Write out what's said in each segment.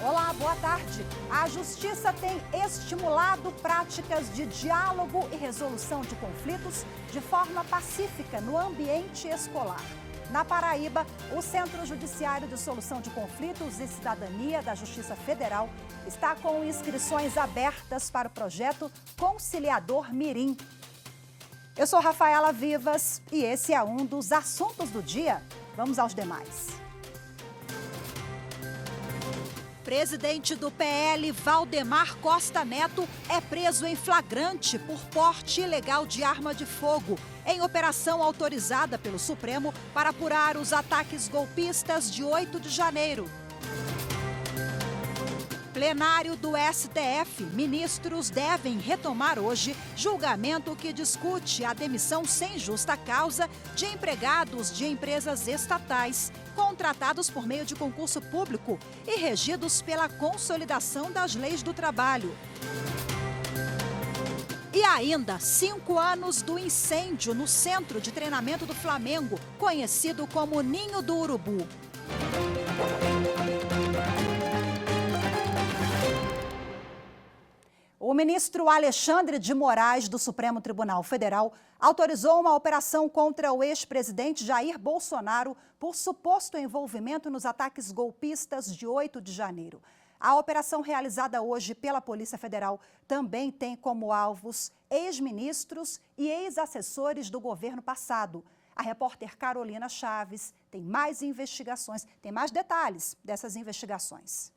Olá, boa tarde. A Justiça tem estimulado práticas de diálogo e resolução de conflitos de forma pacífica no ambiente escolar. Na Paraíba, o Centro Judiciário de Solução de Conflitos e Cidadania da Justiça Federal está com inscrições abertas para o projeto Conciliador Mirim. Eu sou Rafaela Vivas e esse é um dos assuntos do dia. Vamos aos demais. Presidente do PL, Valdemar Costa Neto, é preso em flagrante por porte ilegal de arma de fogo, em operação autorizada pelo Supremo para apurar os ataques golpistas de 8 de janeiro. Plenário do STF, ministros devem retomar hoje julgamento que discute a demissão sem justa causa de empregados de empresas estatais, contratados por meio de concurso público e regidos pela consolidação das leis do trabalho. E ainda, 5 anos do incêndio no centro de treinamento do Flamengo, conhecido como Ninho do Urubu. O ministro Alexandre de Moraes, do Supremo Tribunal Federal, autorizou uma operação contra o ex-presidente Jair Bolsonaro por suposto envolvimento nos ataques golpistas de 8 de janeiro. A operação realizada hoje pela Polícia Federal também tem como alvos ex-ministros e ex-assessores do governo passado. A repórter Carolina Chaves tem mais investigações, tem mais detalhes dessas investigações.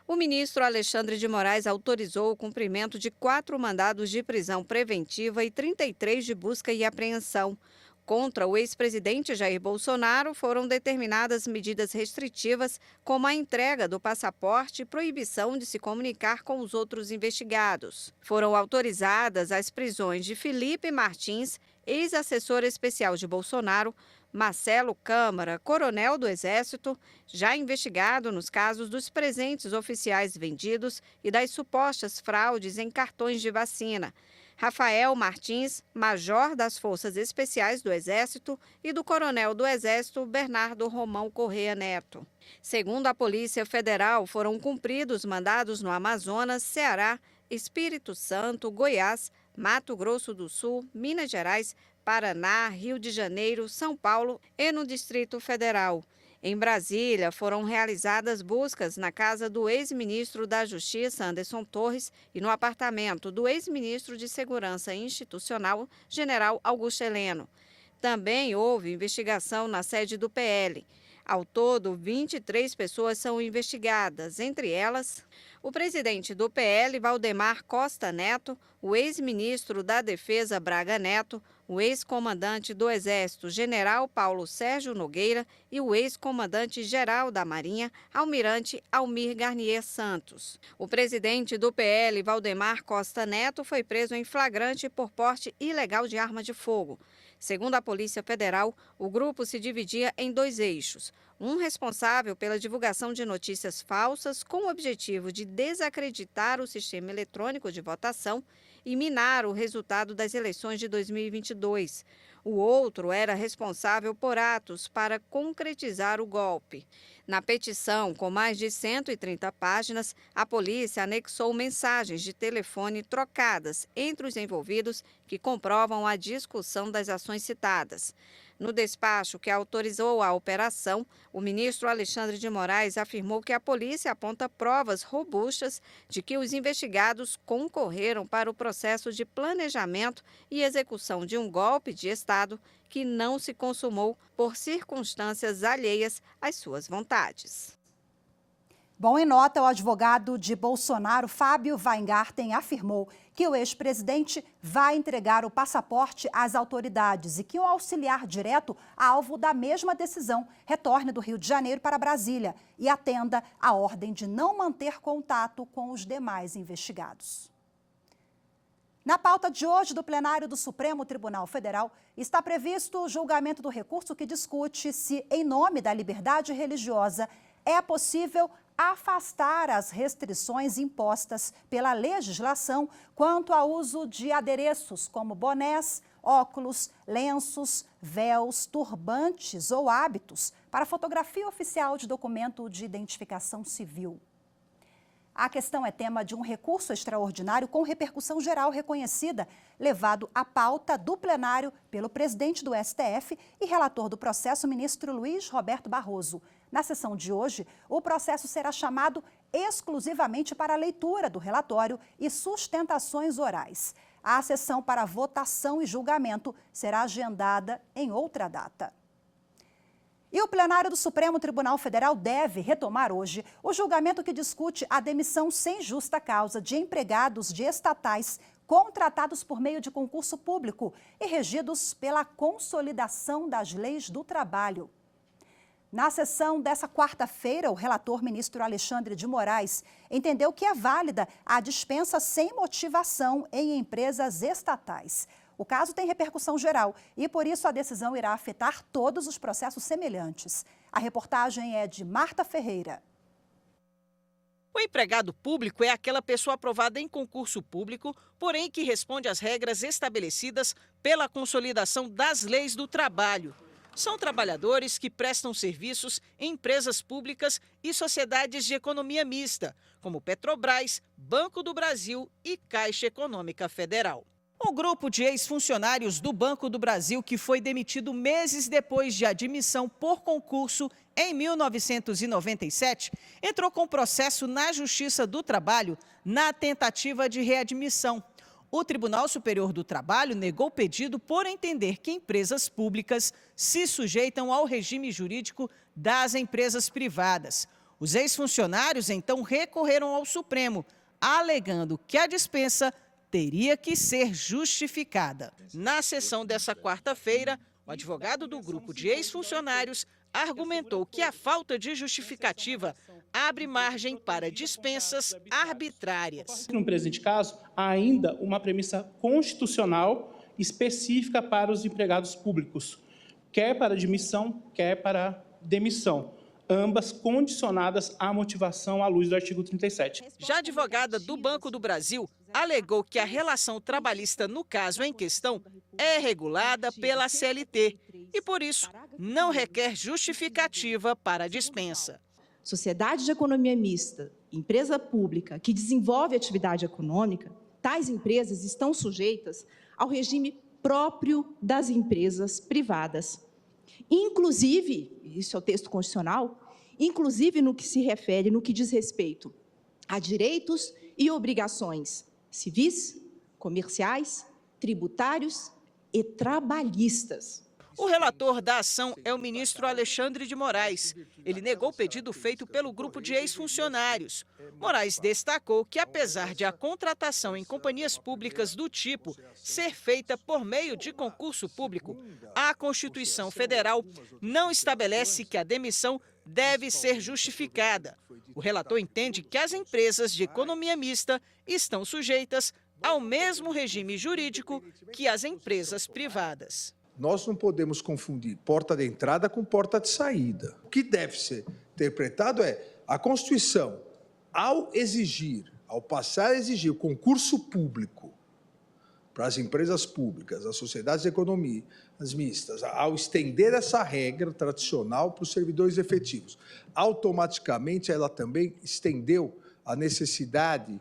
O ministro Alexandre de Moraes autorizou o cumprimento de 4 mandados de prisão preventiva e 33 de busca e apreensão. Contra o ex-presidente Jair Bolsonaro, foram determinadas medidas restritivas, como a entrega do passaporte e proibição de se comunicar com os outros investigados. Foram autorizadas as prisões de Felipe Martins, ex-assessor especial de Bolsonaro, Marcelo Câmara, coronel do Exército, já investigado nos casos dos presentes oficiais vendidos e das supostas fraudes em cartões de vacina. Rafael Martins, major das Forças Especiais do Exército, e do coronel do Exército, Bernardo Romão Correia Neto. Segundo a Polícia Federal, foram cumpridos mandados no Amazonas, Ceará, Espírito Santo, Goiás, Mato Grosso do Sul, Minas Gerais, Paraná, Rio de Janeiro, São Paulo e no Distrito Federal. Em Brasília, foram realizadas buscas na casa do ex-ministro da Justiça, Anderson Torres, e no apartamento do ex-ministro de Segurança Institucional, General Augusto Heleno. Também houve investigação na sede do PL. Ao todo, 23 pessoas são investigadas, entre elas o presidente do PL, Valdemar Costa Neto, o ex-ministro da Defesa, Braga Neto, o ex-comandante do Exército, General Paulo Sérgio Nogueira, e o ex-comandante-geral da Marinha, Almirante Almir Garnier Santos. O presidente do PL, Valdemar Costa Neto, foi preso em flagrante por porte ilegal de arma de fogo. Segundo a Polícia Federal, o grupo se dividia em 2 eixos. Um responsável pela divulgação de notícias falsas com o objetivo de desacreditar o sistema eletrônico de votação e minar o resultado das eleições de 2022. O outro era responsável por atos para concretizar o golpe. Na petição, com mais de 130 páginas, a polícia anexou mensagens de telefone trocadas entre os envolvidos que comprovam a discussão das ações citadas. No despacho que autorizou a operação, o ministro Alexandre de Moraes afirmou que a polícia aponta provas robustas de que os investigados concorreram para o processo de planejamento e execução de um golpe de Estado que não se consumou por circunstâncias alheias às suas vontades. Bom, em nota, o advogado de Bolsonaro, Fábio Weingarten, afirmou que o ex-presidente vai entregar o passaporte às autoridades e que um auxiliar direto, alvo da mesma decisão, retorne do Rio de Janeiro para Brasília e atenda à ordem de não manter contato com os demais investigados. Na pauta de hoje do plenário do Supremo Tribunal Federal, está previsto o julgamento do recurso que discute se, em nome da liberdade religiosa, é possível afastar as restrições impostas pela legislação quanto ao uso de adereços como bonés, óculos, lenços, véus, turbantes ou hábitos para fotografia oficial de documento de identificação civil. A questão é tema de um recurso extraordinário com repercussão geral reconhecida, levado à pauta do plenário pelo presidente do STF e relator do processo, ministro Luiz Roberto Barroso. Na sessão de hoje, o processo será chamado exclusivamente para a leitura do relatório e sustentações orais. A sessão para votação e julgamento será agendada em outra data. E o plenário do Supremo Tribunal Federal deve retomar hoje o julgamento que discute a demissão sem justa causa de empregados de estatais contratados por meio de concurso público e regidos pela consolidação das leis do trabalho. Na sessão dessa quarta-feira, o relator ministro Alexandre de Moraes entendeu que é válida a dispensa sem motivação em empresas estatais. O caso tem repercussão geral e, por isso, a decisão irá afetar todos os processos semelhantes. A reportagem é de Marta Ferreira. O empregado público é aquela pessoa aprovada em concurso público, porém que responde às regras estabelecidas pela consolidação das leis do trabalho. São trabalhadores que prestam serviços em empresas públicas e sociedades de economia mista, como Petrobras, Banco do Brasil e Caixa Econômica Federal. O grupo de ex-funcionários do Banco do Brasil, que foi demitido meses depois de admissão por concurso em 1997, entrou com processo na Justiça do Trabalho na tentativa de readmissão. O Tribunal Superior do Trabalho negou o pedido por entender que empresas públicas se sujeitam ao regime jurídico das empresas privadas. Os ex-funcionários, então, recorreram ao Supremo, alegando que a dispensa teria que ser justificada. Na sessão dessa quarta-feira, o advogado do grupo de ex-funcionários argumentou que a falta de justificativa abre margem para dispensas arbitrárias. No presente caso, há ainda uma premissa constitucional específica para os empregados públicos, quer para admissão, quer para demissão, ambas condicionadas à motivação à luz do artigo 37. Já a advogada do Banco do Brasil alegou que a relação trabalhista no caso em questão é regulada pela CLT e, por isso, não requer justificativa para a dispensa. Sociedade de economia mista, empresa pública que desenvolve atividade econômica, tais empresas estão sujeitas ao regime próprio das empresas privadas. Inclusive, isso é o texto constitucional, inclusive no que se refere, no que diz respeito a direitos e obrigações civis, comerciais, tributários e trabalhistas. O relator da ação é o ministro Alexandre de Moraes. Ele negou o pedido feito pelo grupo de ex-funcionários. Moraes destacou que, apesar de a contratação em companhias públicas do tipo ser feita por meio de concurso público, a Constituição Federal não estabelece que a demissão deve ser justificada. O relator entende que as empresas de economia mista estão sujeitas ao mesmo regime jurídico que as empresas privadas. Nós não podemos confundir porta de entrada com porta de saída. O que deve ser interpretado é a Constituição, ao passar a exigir o concurso público para as empresas públicas, as sociedades de economia, as mistas, ao estender essa regra tradicional para os servidores efetivos, automaticamente ela também estendeu a necessidade,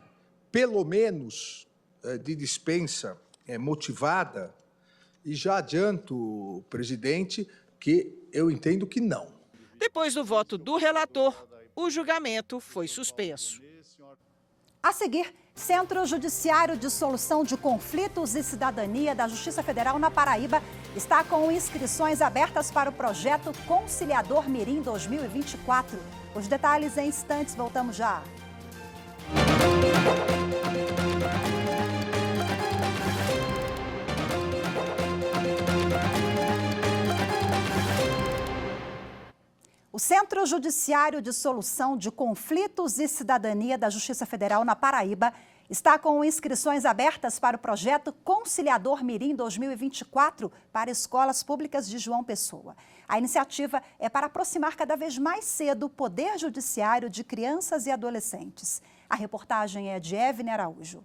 pelo menos, de dispensa motivada. E já adianto, presidente, que eu entendo que não. Depois do voto do relator, o julgamento foi suspenso. A seguir, Centro Judiciário de Solução de Conflitos e Cidadania da Justiça Federal na Paraíba está com inscrições abertas para o projeto Conciliador Mirim 2024. Os detalhes em instantes, voltamos já. O Centro Judiciário de Solução de Conflitos e Cidadania da Justiça Federal na Paraíba está com inscrições abertas para o projeto Conciliador Mirim 2024 para escolas públicas de João Pessoa. A iniciativa é para aproximar cada vez mais cedo o poder judiciário de crianças e adolescentes. A reportagem é de Evne Araújo.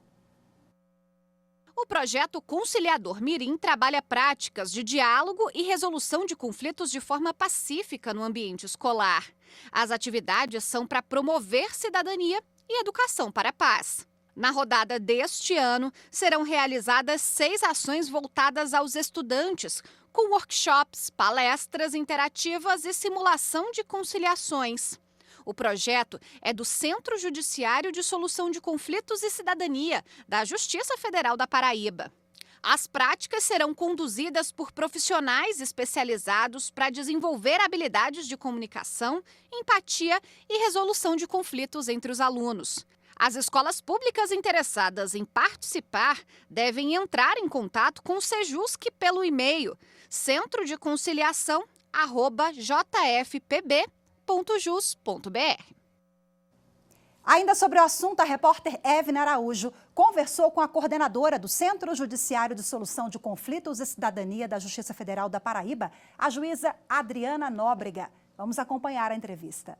O projeto Conciliador Mirim trabalha práticas de diálogo e resolução de conflitos de forma pacífica no ambiente escolar. As atividades são para promover cidadania e educação para a paz. Na rodada deste ano, serão realizadas 6 ações voltadas aos estudantes, com workshops, palestras interativas e simulação de conciliações. O projeto é do Centro Judiciário de Solução de Conflitos e Cidadania, da Justiça Federal da Paraíba. As práticas serão conduzidas por profissionais especializados para desenvolver habilidades de comunicação, empatia e resolução de conflitos entre os alunos. As escolas públicas interessadas em participar devem entrar em contato com o Sejusc pelo e-mail centrodeconciliação@jfpb.jus.br. Ainda sobre o assunto, a repórter Evne Araújo conversou com a coordenadora do Centro Judiciário de Solução de Conflitos e Cidadania da Justiça Federal da Paraíba, a juíza Adriana Nóbrega. Vamos acompanhar a entrevista.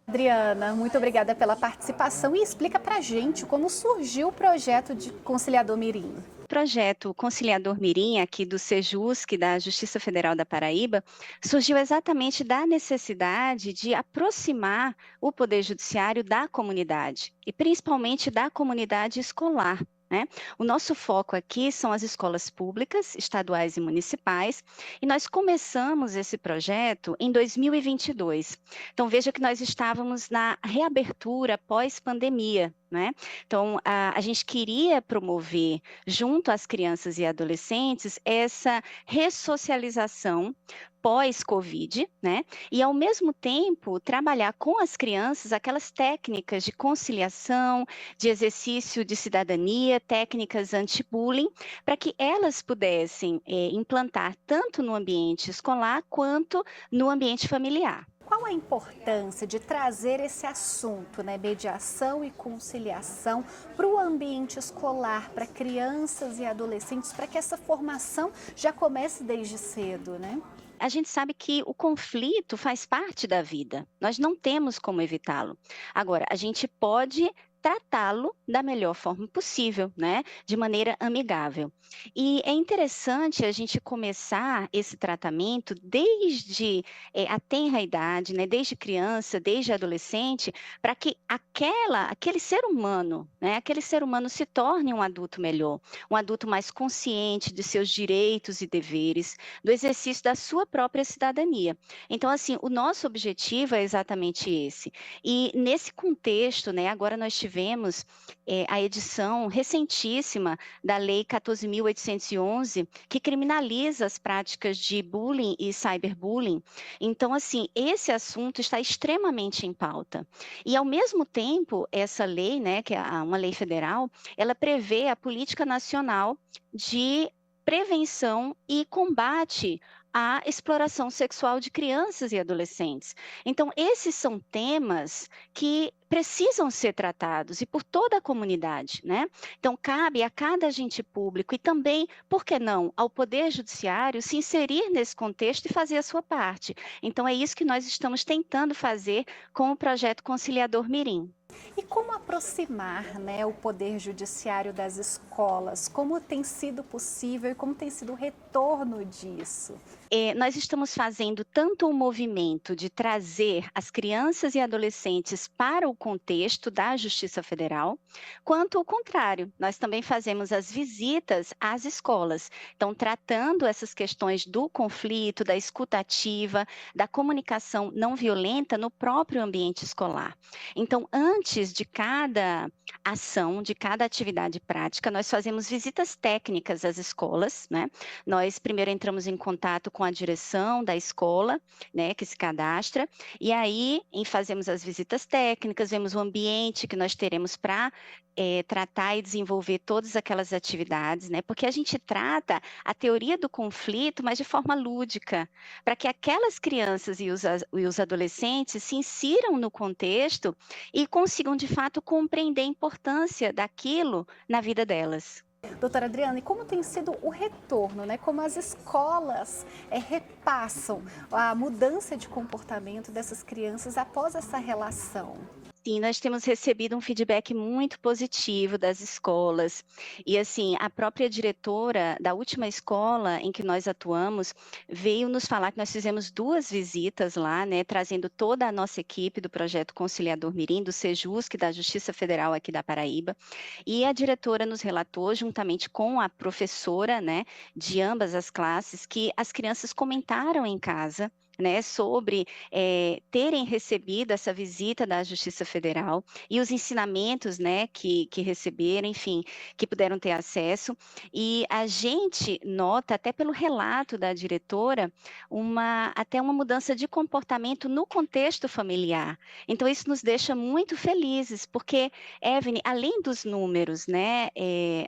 Adriana, muito obrigada pela participação e explica pra gente como surgiu o projeto de Conciliador Mirim. O projeto Conciliador Mirim, aqui do Sejusc, da Justiça Federal da Paraíba, surgiu exatamente da necessidade de aproximar o Poder Judiciário da comunidade, e principalmente da comunidade escolar. O nosso foco aqui são as escolas públicas, estaduais e municipais, e nós começamos esse projeto em 2022. Então, veja que nós estávamos na reabertura pós-pandemia. Então, a gente queria promover, junto às crianças e adolescentes, essa ressocialização pós-Covid, e ao mesmo tempo trabalhar com as crianças aquelas técnicas de conciliação, de exercício de cidadania, técnicas anti-bullying, para que elas pudessem implantar tanto no ambiente escolar quanto no ambiente familiar. Qual a importância de trazer esse assunto, mediação e conciliação, para o ambiente escolar, para crianças e adolescentes, para que essa formação já comece desde cedo, A gente sabe que o conflito faz parte da vida, nós não temos como evitá-lo. Agora, a gente pode tratá-lo da melhor forma possível, de maneira amigável. E é interessante a gente começar esse tratamento desde a tenra idade, desde criança, desde adolescente, para que aquele ser humano, aquele ser humano se torne um adulto melhor, um adulto mais consciente de seus direitos e deveres, do exercício da sua própria cidadania. Então, assim, o nosso objetivo é exatamente esse. E nesse contexto, agora nós tivemos a edição recentíssima da Lei 14.811, que criminaliza as práticas de bullying e cyberbullying. Então, assim, esse assunto está extremamente em pauta. E, ao mesmo tempo, essa lei, que é uma lei federal, ela prevê a política nacional de prevenção e combate à exploração sexual de crianças e adolescentes. Então, esses são temas que precisam ser tratados e por toda a comunidade, Então, cabe a cada agente público e também, por que não, ao Poder Judiciário se inserir nesse contexto e fazer a sua parte. Então, é isso que nós estamos tentando fazer com o projeto Conciliador Mirim. E como aproximar o Poder Judiciário das escolas? Como tem sido possível e como tem sido o retorno disso? Nós estamos fazendo tanto um movimento de trazer as crianças e adolescentes para o contexto da Justiça Federal, quanto o contrário. Nós também fazemos as visitas às escolas, então tratando essas questões do conflito, da escuta ativa, da comunicação não violenta no próprio ambiente escolar. Então, antes de cada ação, de cada atividade prática, nós fazemos visitas técnicas às escolas, Nós primeiro entramos em contato com com a direção da escola, né, que se cadastra, e aí fazemos as visitas técnicas, vemos o ambiente que nós teremos para tratar e desenvolver todas aquelas atividades, né, porque a gente trata a teoria do conflito, mas de forma lúdica, para que aquelas crianças e os adolescentes se insiram no contexto e consigam, de fato, compreender a importância daquilo na vida delas. Doutora Adriana, e como tem sido o retorno, né? Como as escolas repassam a mudança de comportamento dessas crianças após essa relação? Sim, nós temos recebido um feedback muito positivo das escolas. E, assim, a própria diretora da última escola em que nós atuamos veio nos falar que nós fizemos 2 visitas lá, né, trazendo toda a nossa equipe do Projeto Conciliador Mirim, do Sejusc, da Justiça Federal aqui da Paraíba. E a diretora nos relatou, juntamente com a professora, né, de ambas as classes, que as crianças comentaram em casa, né, sobre terem recebido essa visita da Justiça Federal e os ensinamentos, né, que receberam, enfim, que puderam ter acesso. E a gente nota, até pelo relato da diretora, até uma mudança de comportamento no contexto familiar. Então, isso nos deixa muito felizes, porque, Evne, além dos números, né,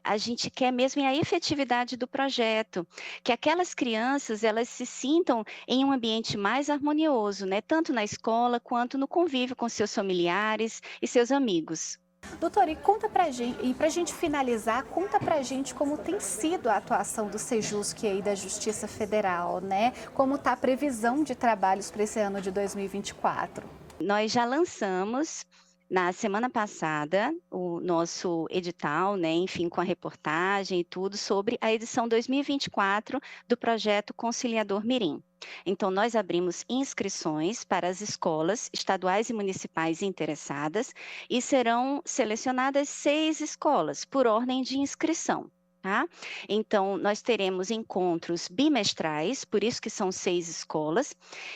a gente quer mesmo a efetividade do projeto, que aquelas crianças, elas se sintam em um ambiente mais harmonioso, né? Tanto na escola quanto no convívio com seus familiares e seus amigos. Doutora, e conta pra gente, e pra gente finalizar, conta pra gente como tem sido a atuação do Sejusc aí da Justiça Federal, né? Como tá a previsão de trabalhos para esse ano de 2024? Nós já lançamos na semana passada o nosso edital, né, enfim, com a reportagem e tudo sobre a edição 2024 do projeto Conciliador Mirim. Então, nós abrimos inscrições para as escolas estaduais e municipais interessadas e serão selecionadas 6 escolas por ordem de inscrição. Tá? Então, nós teremos encontros bimestrais, por isso que são 6 escolas,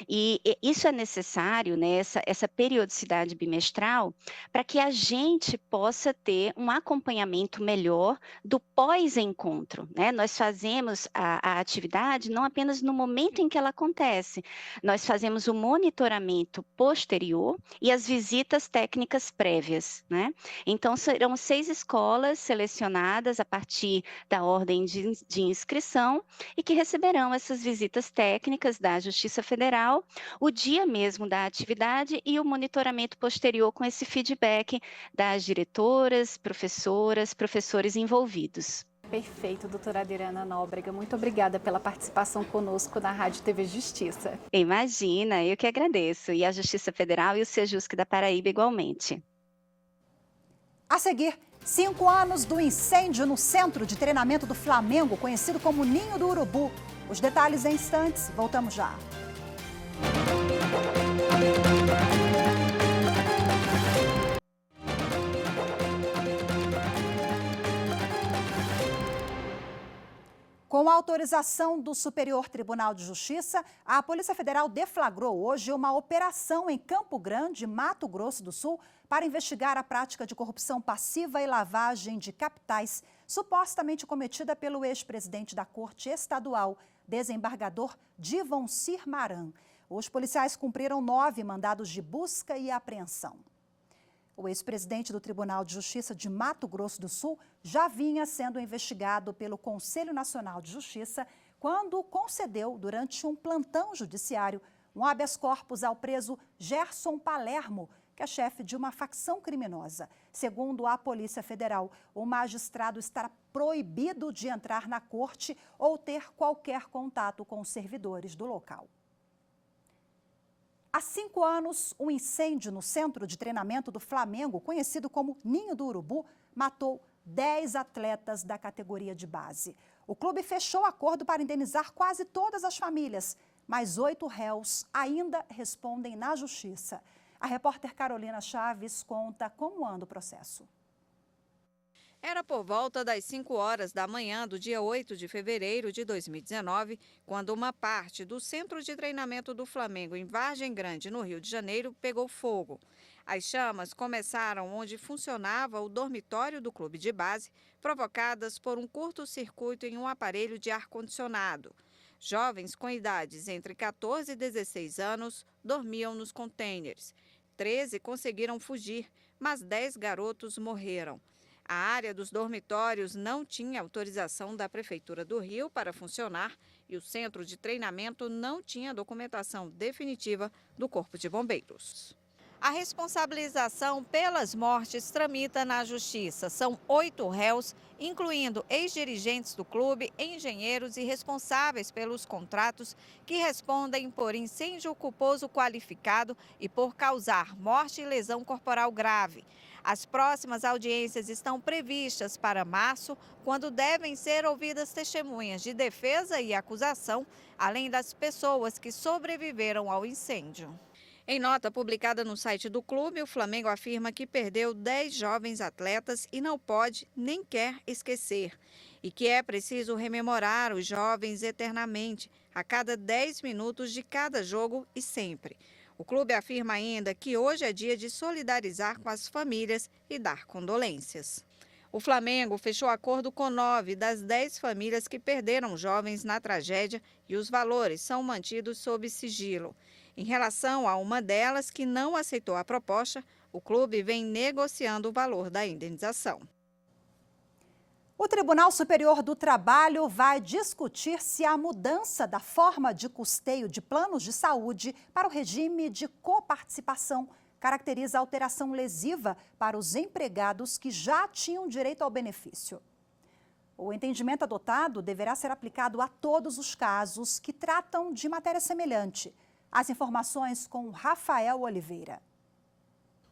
e isso é necessário, né, essa periodicidade bimestral, para que a gente possa ter um acompanhamento melhor do pós-encontro, né? Nós fazemos a atividade não apenas no momento em que ela acontece, nós fazemos o monitoramento posterior e as visitas técnicas prévias, né? Então, serão 6 escolas selecionadas a partir da ordem de inscrição e que receberão essas visitas técnicas da Justiça Federal, o dia mesmo da atividade e o monitoramento posterior com esse feedback das diretoras, professores envolvidos. Perfeito, doutora Adriana Nóbrega. Muito obrigada pela participação conosco na Rádio TV Justiça. Imagina, eu que agradeço. E a Justiça Federal e o Sejusc da Paraíba igualmente. A seguir, 5 anos do incêndio no centro de treinamento do Flamengo, conhecido como Ninho do Urubu. Os detalhes em instantes. Voltamos já. Com a autorização do Superior Tribunal de Justiça, a Polícia Federal deflagrou hoje uma operação em Campo Grande, Mato Grosso do Sul, para investigar a prática de corrupção passiva e lavagem de capitais, supostamente cometida pelo ex-presidente da Corte Estadual, desembargador Divon Sirmaran. Os policiais cumpriram 9 mandados de busca e apreensão. O ex-presidente do Tribunal de Justiça de Mato Grosso do Sul já vinha sendo investigado pelo Conselho Nacional de Justiça quando concedeu, durante um plantão judiciário, um habeas corpus ao preso Gerson Palermo, que é chefe de uma facção criminosa. Segundo a Polícia Federal, o magistrado estará proibido de entrar na corte ou ter qualquer contato com os servidores do local. Há 5 anos, um incêndio no centro de treinamento do Flamengo, conhecido como Ninho do Urubu, matou 10 atletas da categoria de base. O clube fechou acordo para indenizar quase todas as famílias, mas 8 réus ainda respondem na justiça. A repórter Carolina Chaves conta como anda o processo. Era por volta das 5 horas da manhã do dia 8 de fevereiro de 2019, quando uma parte do centro de treinamento do Flamengo em Vargem Grande, no Rio de Janeiro, pegou fogo. As chamas começaram onde funcionava o dormitório do clube de base, provocadas por um curto-circuito em um aparelho de ar-condicionado. Jovens com idades entre 14 e 16 anos dormiam nos contêineres. 13 conseguiram fugir, mas 10 garotos morreram. A área dos dormitórios não tinha autorização da Prefeitura do Rio para funcionar e o centro de treinamento não tinha documentação definitiva do Corpo de Bombeiros. A responsabilização pelas mortes tramita na Justiça. São 8 réus, incluindo ex-dirigentes do clube, engenheiros e responsáveis pelos contratos, que respondem por incêndio culposo qualificado e por causar morte e lesão corporal grave. As próximas audiências estão previstas para março, quando devem ser ouvidas testemunhas de defesa e acusação, além das pessoas que sobreviveram ao incêndio. Em nota publicada no site do clube, o Flamengo afirma que perdeu 10 jovens atletas e não pode nem quer esquecer. E que é preciso rememorar os jovens eternamente, a cada 10 minutos de cada jogo e sempre. O clube afirma ainda que hoje é dia de solidarizar com as famílias e dar condolências. O Flamengo fechou acordo com 9 das 10 famílias que perderam jovens na tragédia e os valores são mantidos sob sigilo. Em relação a uma delas que não aceitou a proposta, o clube vem negociando o valor da indenização. O Tribunal Superior do Trabalho vai discutir se a mudança da forma de custeio de planos de saúde para o regime de coparticipação caracteriza alteração lesiva para os empregados que já tinham direito ao benefício. O entendimento adotado deverá ser aplicado a todos os casos que tratam de matéria semelhante. As informações com Rafael Oliveira.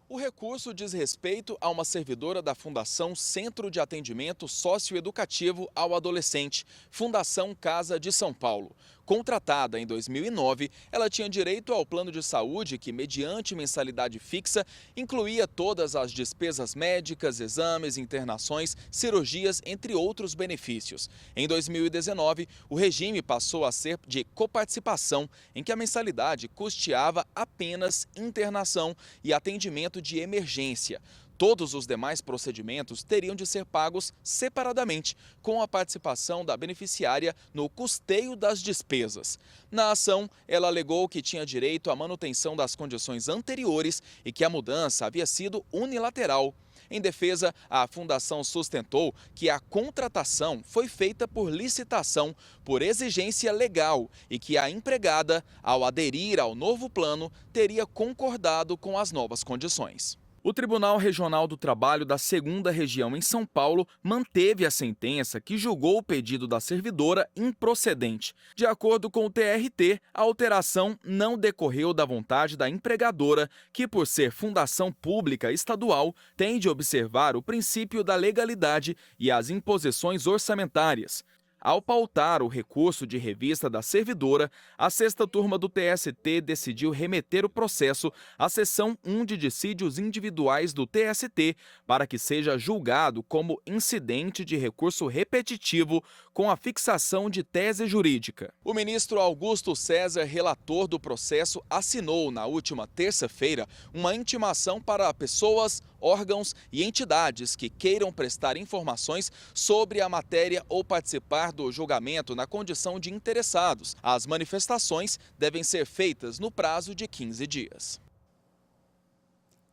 O recurso diz respeito a uma servidora da Fundação Centro de Atendimento Socioeducativo ao Adolescente, Fundação Casa de São Paulo. Contratada em 2009, ela tinha direito ao plano de saúde que, mediante mensalidade fixa, incluía todas as despesas médicas, exames, internações, cirurgias, entre outros benefícios. Em 2019, o regime passou a ser de coparticipação, em que a mensalidade custeava apenas internação e atendimento de emergência. Todos os demais procedimentos teriam de ser pagos separadamente, com a participação da beneficiária no custeio das despesas. Na ação, ela alegou que tinha direito à manutenção das condições anteriores e que a mudança havia sido unilateral. Em defesa, a Fundação sustentou que a contratação foi feita por licitação, por exigência legal e que a empregada, ao aderir ao novo plano, teria concordado com as novas condições. O Tribunal Regional do Trabalho da 2ª Região em São Paulo manteve a sentença que julgou o pedido da servidora improcedente. De acordo com o TRT, a alteração não decorreu da vontade da empregadora, que, por ser fundação pública estadual, tem de observar o princípio da legalidade e as imposições orçamentárias. Ao pautar o recurso de revista da servidora, a 6ª turma do TST decidiu remeter o processo à seção 1 de dissídios individuais do TST para que seja julgado como incidente de recurso repetitivo com a fixação de tese jurídica. O ministro Augusto César, relator do processo, assinou na última terça-feira uma intimação para pessoas, órgãos e entidades que queiram prestar informações sobre a matéria ou participar do julgamento na condição de interessados. As manifestações devem ser feitas no prazo de 15 dias.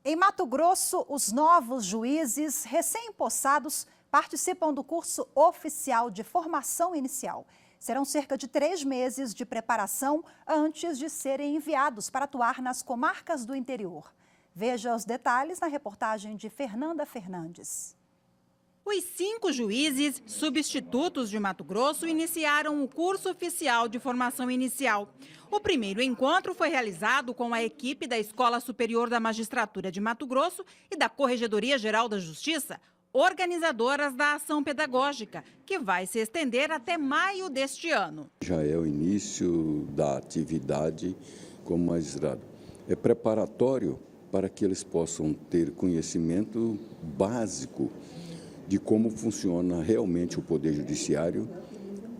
Em Mato Grosso, os novos juízes recém-empossados participam do curso oficial de formação inicial. Serão cerca de 3 meses de preparação antes de serem enviados para atuar nas comarcas do interior. Veja os detalhes na reportagem de Fernanda Fernandes. Os 5 juízes substitutos de Mato Grosso iniciaram o curso oficial de formação inicial. O primeiro encontro foi realizado com a equipe da Escola Superior da Magistratura de Mato Grosso e da Corregedoria Geral da Justiça, organizadoras da ação pedagógica, que vai se estender até maio deste ano. Já é o início da atividade como magistrado. É preparatório para que eles possam ter conhecimento básico de como funciona realmente o Poder Judiciário,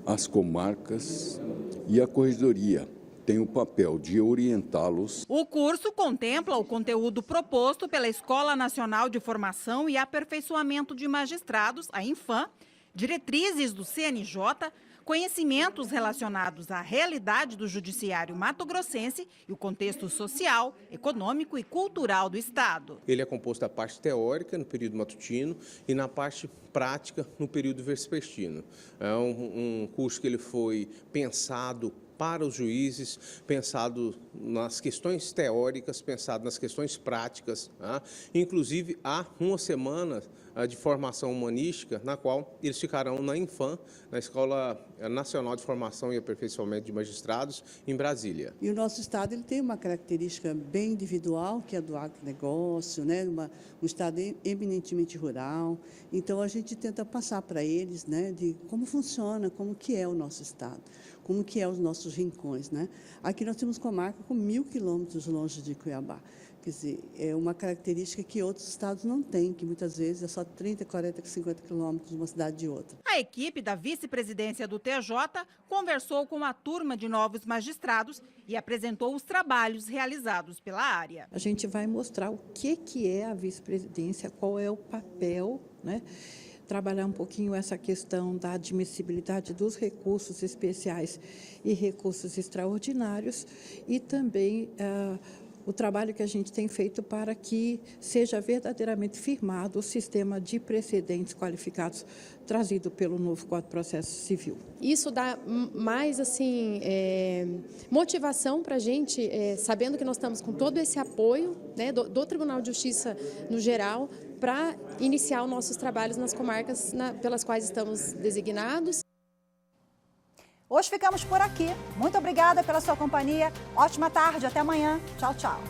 as comarcas e a Corregedoria. Tem o papel de orientá-los. O curso contempla o conteúdo proposto pela Escola Nacional de Formação e Aperfeiçoamento de Magistrados, a Infam, diretrizes do CNJ, conhecimentos relacionados à realidade do judiciário mato-grossense e o contexto social, econômico e cultural do Estado. Ele é composto da parte teórica, no período matutino, e na parte prática, no período vespertino. É um curso que ele foi pensado para os juízes, pensado nas questões teóricas, pensado nas questões práticas. Tá? Inclusive, há uma semana de formação humanística, na qual eles ficarão na Infam, na Escola Nacional de Formação e Aperfeiçoamento de Magistrados, em Brasília. E o nosso Estado ele tem uma característica bem individual, que é do agronegócio, né? Um Estado eminentemente rural. Então, a gente tenta passar para eles, né, de como funciona, como que é o nosso Estado, como que é os nossos rincões, né? Aqui nós temos comarca com 1.000 quilômetros longe de Cuiabá. Quer dizer, é uma característica que outros estados não têm, que muitas vezes é só 30, 40, 50 quilômetros de uma cidade de outra. A equipe da vice-presidência do TJ conversou com a turma de novos magistrados e apresentou os trabalhos realizados pela área. A gente vai mostrar o que é a vice-presidência, qual é o papel, né? Trabalhar um pouquinho essa questão da admissibilidade dos recursos especiais e recursos extraordinários e também o trabalho que a gente tem feito para que seja verdadeiramente firmado o sistema de precedentes qualificados trazido pelo novo Código de Processo Civil. Isso dá mais motivação para a gente, sabendo que nós estamos com todo esse apoio, né, do Tribunal de Justiça no geral, para iniciar os nossos trabalhos nas comarcas pelas quais estamos designados. Hoje ficamos por aqui. Muito obrigada pela sua companhia. Ótima tarde, até amanhã. Tchau, tchau.